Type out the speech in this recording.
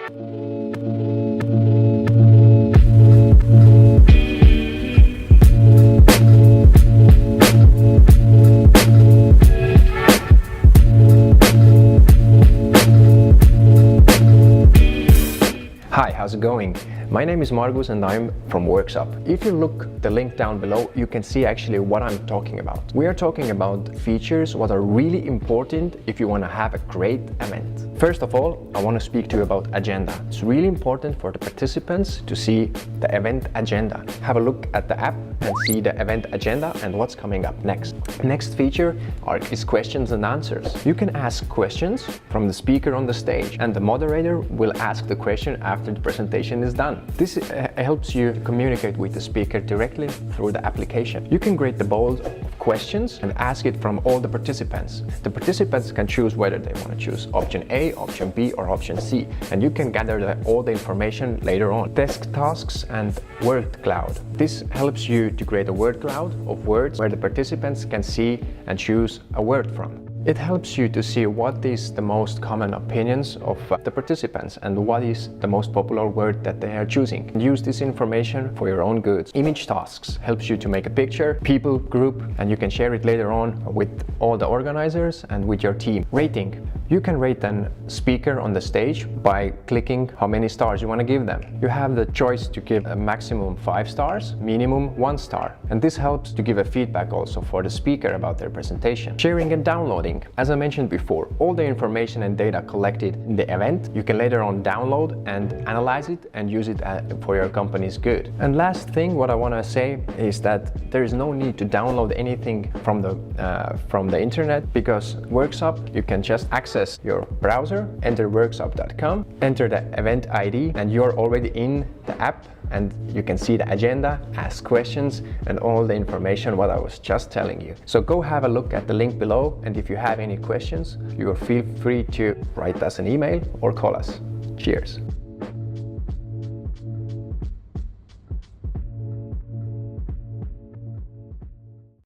Hi, how's it going? My name is Margus and I'm from Worksup. If you look the link down below, you can see actually what I'm talking about. We are talking about features what are really important if you want to have a great event. First of all, I want to speak to you about agenda. It's really important for the participants to see the event agenda. Have a look at the app and see the event agenda and what's coming up next. Next feature is questions and answers. You can ask questions from the speaker on the stage and the moderator will ask the question after the presentation is done. This helps you communicate with the speaker directly through the application. You can create the bowl of questions and ask it from all the participants. The participants can choose whether they want to choose option A, option B or option C, and you can gather all the information later on. Desk tasks and word cloud. This helps you to create a word cloud of words where the participants can see and choose a word from. It helps you to see what is the most common opinions of the participants and what is the most popular word that they are choosing. Use this information for your own good. Image tasks helps you to make a picture, people, group, and you can share it later on with all the organizers and with your team. Rating. You can rate a speaker on the stage by clicking how many stars you want to give them. You have the choice to give a maximum 5 stars, minimum 1 star. And this helps to give a feedback also for the speaker about their presentation. Sharing and downloading. As I mentioned before, all the information and data collected in the event, you can later on download and analyze it and use it for your company's good. And last thing, what I want to say is that there is no need to download anything from the internet, because Worksup, you can just access your browser, enter worksup.com, enter the event ID, and you're already in the app and you can see the agenda, ask questions, and all the information what I was just telling you. So go have a look at the link below, and if you have any questions, you will feel free to write us an email or call us. Cheers!